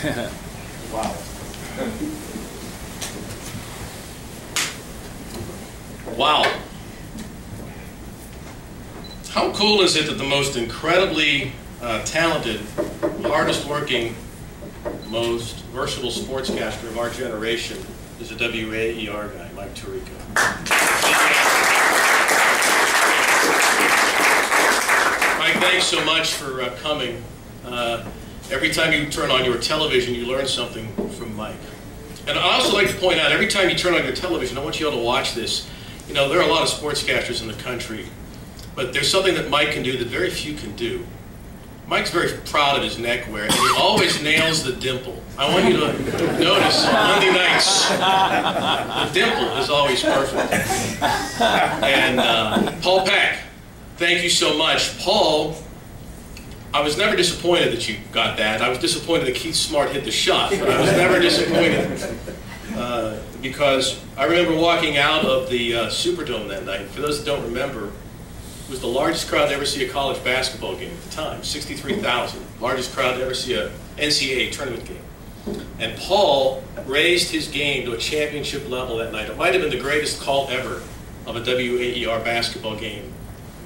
Wow. Wow. How cool is it that the most incredibly talented, hardest working, most versatile sportscaster of our generation is a WAER guy, Mike Tirico. Mike, thanks so much for coming. Every time you turn on your television, you learn something from Mike. And I also like to point out, every time you turn on your television, I want you all to watch this. You know, there are a lot of sportscasters in the country, but there's something that Mike can do that very few can do. Mike's very proud of his neck wear, and he always nails the dimple. I want you to notice on Monday nights, the dimple is always perfect. And Paul Peck, thank you so much. Paul, I was never disappointed that you got that. I was disappointed that Keith Smart hit the shot, but I was never disappointed. Because I remember walking out of the Superdome that night. For those that don't remember, it was the largest crowd to ever see a college basketball game at the time, 63,000. Largest crowd to ever see a NCAA tournament game. And Paul raised his game to a championship level that night. It might have been the greatest call ever of a WAER basketball game.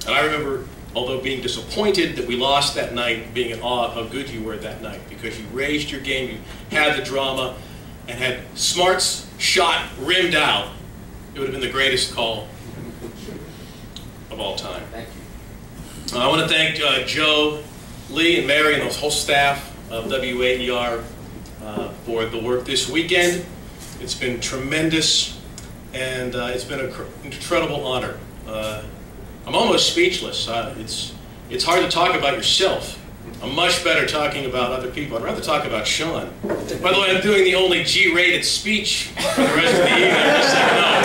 And I remember, although being disappointed that we lost that night, being in awe of how good you were that night, because you raised your game, you had the drama, and had Smart's shot rimmed out. It would have been the greatest call of all time. Thank you. I want to thank Joe, Lee, and Mary, and the whole staff of WAER for the work this weekend. It's been tremendous, and it's been an incredible honor. I'm almost speechless. It's hard to talk about yourself. I'm much better talking about other people. I'd rather talk about Sean. By the way, I'm doing the only G-rated speech for the rest of the evening. Just so you know.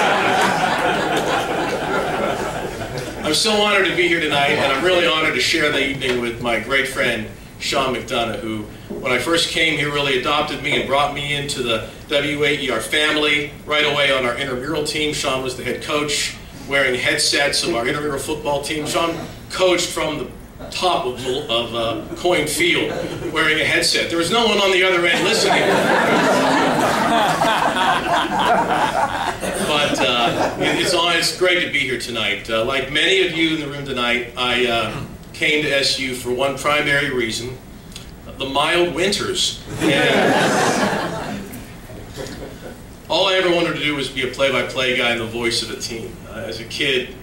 I'm so honored to be here tonight, and I'm really honored to share the evening with my great friend, Sean McDonough, who, when I first came here, really adopted me and brought me into the WAER family right away on our intramural team. Sean was the head coach, wearing headsets of our intramural football team. Sean coached from the top of Coyne Field, wearing a headset. There was no one on the other end listening. But it's great to be here tonight. Like many of you in the room tonight, I came to SU for one primary reason: the mild winters. And all I ever wanted to do was be a play-by-play guy and the voice of a team. As a kid,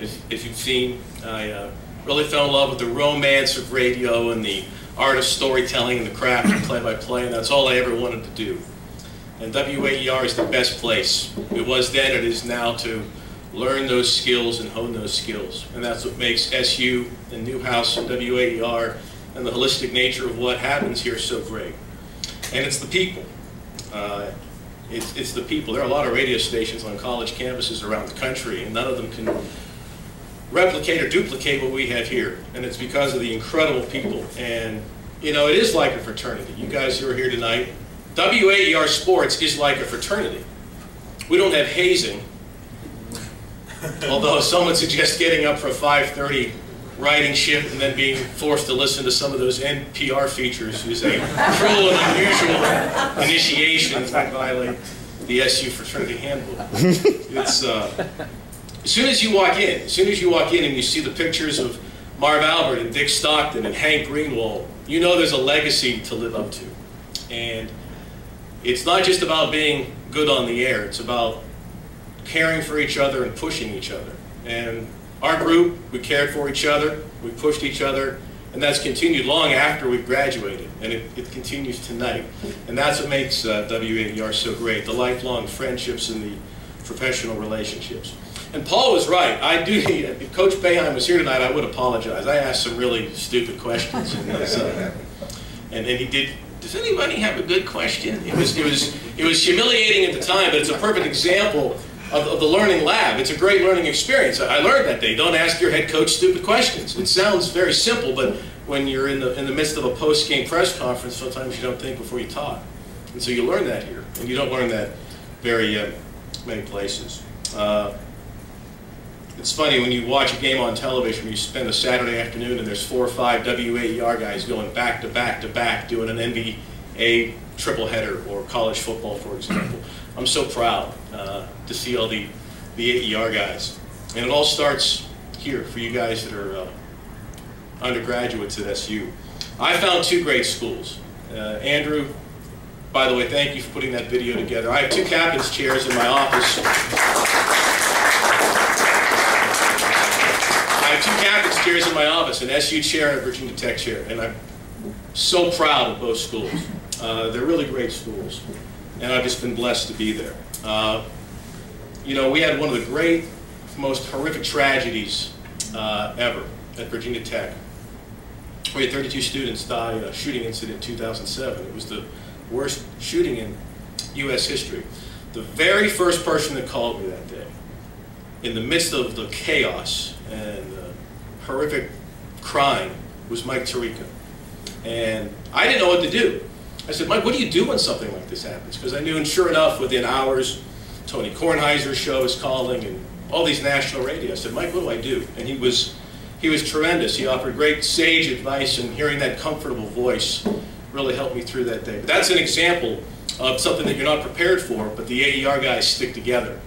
if you've seen, I really fell in love with the romance of radio and the art of storytelling and the craft of play-by-play, and that's all I ever wanted to do. And WAER is the best place. It was then, it is now, to learn those skills and hone those skills. And that's what makes SU and Newhouse and WAER and the holistic nature of what happens here so great. And it's the people. It's the people. There are a lot of radio stations on college campuses around the country, and none of them can replicate or duplicate what we have here. And it's because of the incredible people. And, you know, it is like a fraternity. You guys who are here tonight, WAER Sports is like a fraternity. We don't have hazing, although some would suggest getting up for a 5:30 writing shift and then being forced to listen to some of those NPR features is a cruel and unusual initiation that violate the SU fraternity handbook. It's as soon as you walk in and you see the pictures of Marv Albert and Dick Stockton and Hank Greenwald, you know there's a legacy to live up to. And it's not just about being good on the air, it's about caring for each other and pushing each other. And our group, we cared for each other, we pushed each other, and that's continued long after we've graduated, and it continues tonight. And that's what makes WAER so great, the lifelong friendships and the professional relationships. And Paul was right. I do. If Coach Boeheim was here tonight, I would apologize. I asked some really stupid questions, and he did. Does anybody have a good question? It was humiliating at the time, but it's a perfect example of the learning lab. It's a great learning experience. I learned that day. Don't ask your head coach stupid questions. It sounds very simple, but when you're in the midst of a post-game press conference, sometimes you don't think before you talk. And so you learn that here, and you don't learn that very many places. It's funny when you watch a game on television, when you spend a Saturday afternoon and there's 4 or 5 WAER guys going back to back to back doing an a triple header or college football, for example. I'm so proud to see all the AER guys. And it all starts here for you guys that are undergraduates at SU. I found two great schools. Andrew, by the way, thank you for putting that video together. I have two captain's chairs in my office. I have two captain's chairs in my office, an SU chair and a Virginia Tech chair, and I'm so proud of both schools. They're really great schools, and I've just been blessed to be there. You know, we had one of the great, most horrific tragedies ever at Virginia Tech. We had 32 students die in a shooting incident in 2007. It was the worst shooting in U.S. history. The very first person that called me that day, in the midst of the chaos and horrific crime, was Mike Tirica. And I didn't know what to do. I said, Mike, what do you do when something like this happens? Because I knew, and sure enough, within hours, Tony Kornheiser's show is calling, and all these national radio. I said, Mike, what do I do? And he was tremendous. He offered great sage advice, and hearing that comfortable voice really helped me through that day. But that's an example of something that you're not prepared for, but the AER guys stick together.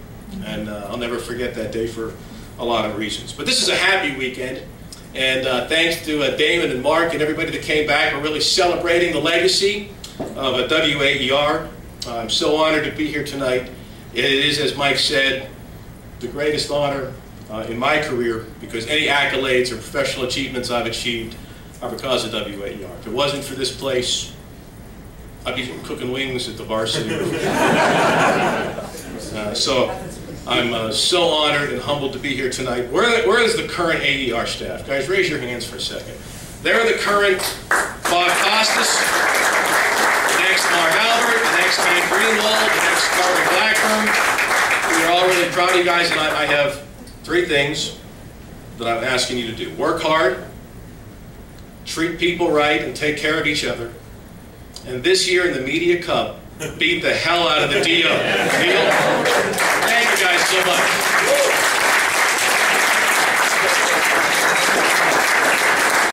And I'll never forget that day for a lot of reasons. But this is a happy weekend, and thanks to Damon and Mark and everybody that came back. We're really celebrating the legacy of a WAER. I'm so honored to be here tonight. It is, as Mike said, the greatest honor in my career, because any accolades or professional achievements I've achieved are because of WAER. If it wasn't for this place, I'd be cooking wings at the varsity. So I'm so honored and humbled to be here tonight. Where is the current AER staff? Guys, raise your hands for a second. They're the current Bob Costas, the next Mark Albert, the next Hank Greenwald, the next Carter Blackburn. We're all really proud of you guys, and I have three things that I'm asking you to do. Work hard, treat people right, and take care of each other. And this year in the Media Cup, beat the hell out of the DO. Deal? Thank you guys so much.